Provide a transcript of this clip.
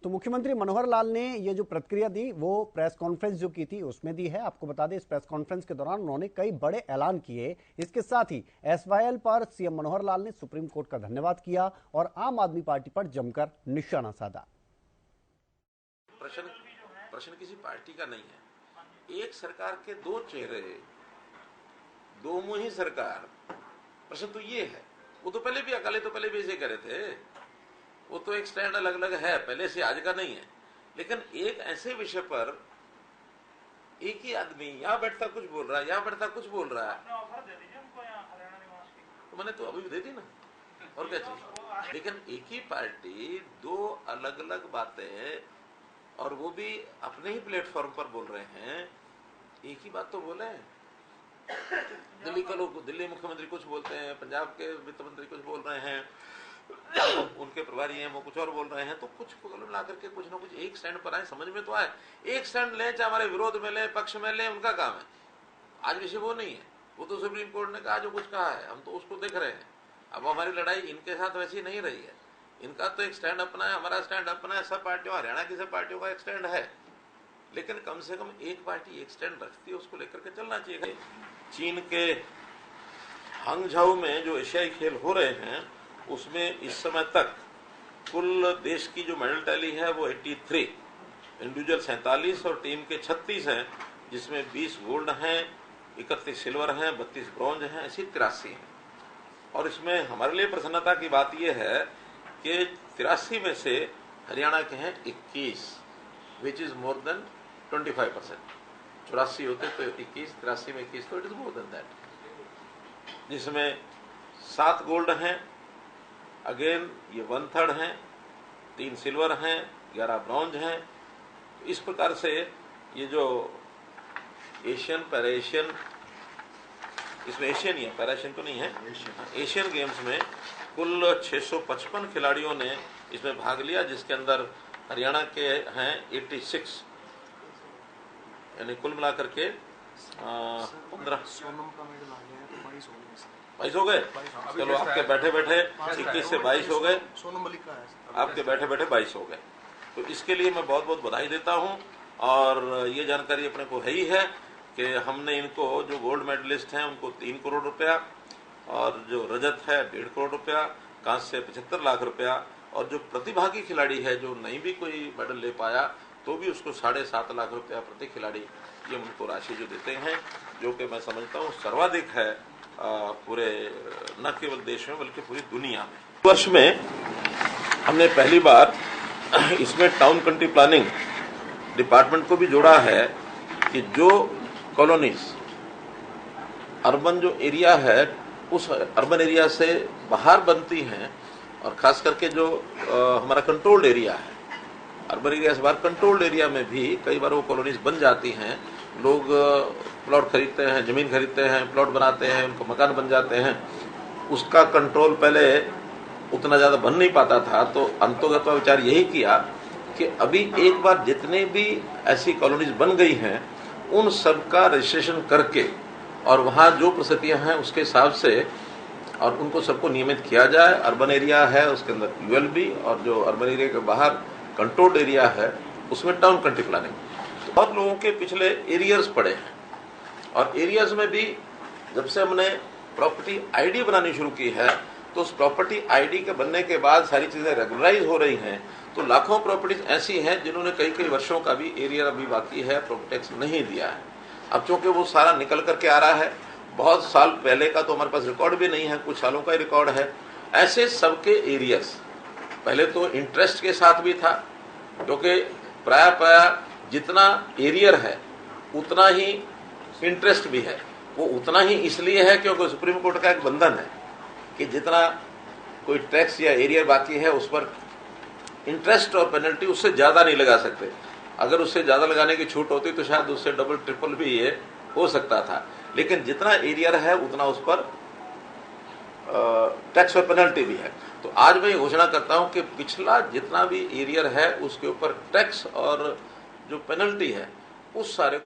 तो मुख्यमंत्री मनोहर लाल ने ये जो प्रतिक्रिया दी वो प्रेस कॉन्फ्रेंस जो की थी उसमें दी है। आपको बता दें, इस प्रेस कॉन्फ्रेंस के दौरान उन्होंने कई बड़े ऐलान किए। इसके साथ ही एसवाईएल पर सीएम मनोहर लाल ने सुप्रीम कोर्ट का धन्यवाद किया और आम आदमी पार्टी पर जमकर निशाना साधा। प्रश्न किसी पार्टी का नहीं है। एक सरकार के दो चेहरे, दो मुंही सरकार। प्रश्न तो ये है, वो तो पहले भी अकाली तो पहले भी ऐसे करे थे। वो तो एक स्टैंड अलग अलग है, पहले से आज का नहीं है। लेकिन एक ऐसे विषय पर एक ही आदमी यहाँ बैठता कुछ बोल रहा है, यहाँ बैठता कुछ बोल रहा है। ऑफर दे दीजिए उनको यहाँ हरियाणा निवास की। तो मैंने तो अभी भी दे दी ना, और क्या चाहिए। लेकिन एक ही पार्टी दो अलग अलग बातें, और वो भी अपने ही प्लेटफॉर्म पर बोल रहे हैं। एक ही बात तो बोले। दिल्ली का लोग, दिल्ली मुख्यमंत्री कुछ बोलते हैं, पंजाब के वित्त मंत्री कुछ बोल रहे हैं, उनके प्रभारी हैं वो कुछ और बोल रहे हैं। तो कुछ ला करके कुछ ना कुछ एक स्टैंड पर आए, समझ में तो आए। एक स्टैंड लें, चाहे हमारे विरोध में लें, पक्ष में लें, उनका काम है। आज विषय वो नहीं है। वो तो सुप्रीम कोर्ट ने कहा जो कुछ कहा है, हम तो उसको देख रहे हैं। अब हमारी लड़ाई इनके साथ वैसी नहीं रही है। इनका तो एक स्टैंड अपना है, हमारा स्टैंड अपना है। सब पार्टियों, हरियाणा की सब पार्टियों का एक स्टैंड है। लेकिन कम से कम एक पार्टी एक स्टैंड रखती है, उसको लेकर के चलना चाहिए। चीन के हांगझाऊ में जो एशियाई खेल हो रहे हैं, उसमें इस समय तक कुल देश की जो मेडल टैली है वो 83, इंडिविजुअल 47 और टीम के 36 हैं, जिसमें 20 गोल्ड हैं, 31 सिल्वर हैं, 32 ब्रॉन्ज हैं, ऐसी 83 हैं। और इसमें हमारे लिए प्रसन्नता की बात यह है कि 83 में से हरियाणा के हैं 21, विच इज मोर देन 25%। 84 होते तो 21, 83 में 21, तो it is more than that. जिसमें 7 गोल्ड हैं, अगेन ये 1/3 हैं, 3 सिल्वर हैं, 11 ब्रॉन्ज हैं। इस प्रकार से ये जो एशियन, पैरा एशियन, इसमें एशियन ही है, पैरा एशियन तो नहीं है, एशियन गेम्स में कुल 655 खिलाड़ियों ने इसमें भाग लिया, जिसके अंदर हरियाणा के हैं 86, यानी कुल मिलाकर के 15। सोनम का मेडल आ गया है तो 22 हो गए। 22 हो गए। चलो आपके बैठे बैठे 21 से 22 हो गए, सोनम मलिक का है, आपके बैठे बैठे 22 हो गए। तो इसके लिए मैं बहुत बहुत बधाई देता हूं। और ये जानकारी अपने को है ही है कि हमने इनको, जो गोल्ड मेडलिस्ट हैं उनको 3 करोड़ रुपया, और जो रजत है 1.5 करोड़ रुपया, कांस्य 75 लाख रुपया, और जो प्रतिभागी खिलाड़ी है जो नहीं भी कोई मेडल ले पाया तो भी उसको 7.5 लाख रुपया प्रति खिलाड़ी, ये उनको राशि जो देते हैं, जो कि मैं समझता हूँ सर्वाधिक है पूरे, न केवल देश में बल्कि पूरी दुनिया में। वर्ष में हमने पहली बार इसमें टाउन कंट्री प्लानिंग डिपार्टमेंट को भी जोड़ा है कि जो कॉलोनीज, अर्बन जो एरिया है, उस अर्बन एरिया से बाहर बनती हैं, और खास करके जो हमारा कंट्रोल्ड एरिया है, अर्बन एरिया से बाहर कंट्रोल्ड एरिया में भी कई बार वो कॉलोनीज बन जाती हैं। लोग प्लॉट खरीदते हैं, जमीन खरीदते हैं, प्लॉट बनाते हैं, उनको मकान बन जाते हैं। उसका कंट्रोल पहले उतना ज़्यादा बन नहीं पाता था। तो अंतोगत विचार यही किया कि अभी एक बार जितने भी ऐसी कॉलोनीज बन गई हैं उन सब का रजिस्ट्रेशन करके, और वहाँ जो परिस्थितियाँ हैं उसके हिसाब से, और उनको सबको नियमित किया जाए। अर्बन एरिया है उसके अंदर यूएलबी, और जो अर्बन एरिया के बाहर कंट्रोल्ड एरिया है उसमें टाउन कंट्री प्लानिंग। तो बहुत लोगों के पिछले एरियर्स पड़े हैं, और एरियाज में भी जब से हमने प्रॉपर्टी आईडी बनानी शुरू की है, तो उस प्रॉपर्टी आईडी के बनने के बाद सारी चीजें रेगुलराइज हो रही हैं। तो लाखों प्रॉपर्टीज ऐसी हैं जिन्होंने कई कई वर्षों का भी एरिया अभी बाकी है, प्रॉपर्टी टैक्स नहीं दिया है। अब चूंकि वो सारा निकल करके आ रहा है, बहुत साल पहले का तो हमारे पास रिकॉर्ड भी नहीं है, कुछ सालों का ही रिकॉर्ड है। ऐसे सबके एरियाज पहले तो इंटरेस्ट के साथ भी था, क्योंकि प्राय जितना एरियर है उतना ही इंटरेस्ट भी है। वो उतना ही इसलिए है क्योंकि सुप्रीम कोर्ट का एक बंधन है कि जितना कोई टैक्स या एरियर बाकी है उस पर इंटरेस्ट और पेनल्टी उससे ज्यादा नहीं लगा सकते। अगर उससे ज्यादा लगाने की छूट होती तो शायद उससे डबल ट्रिपल भी ये हो सकता था। लेकिन जितना एरियर है उतना उस पर टैक्स और पेनल्टी भी है। तो आज मैं ये घोषणा करता हूं कि पिछला जितना भी एरियर है उसके ऊपर टैक्स और जो पेनल्टी है उस सारे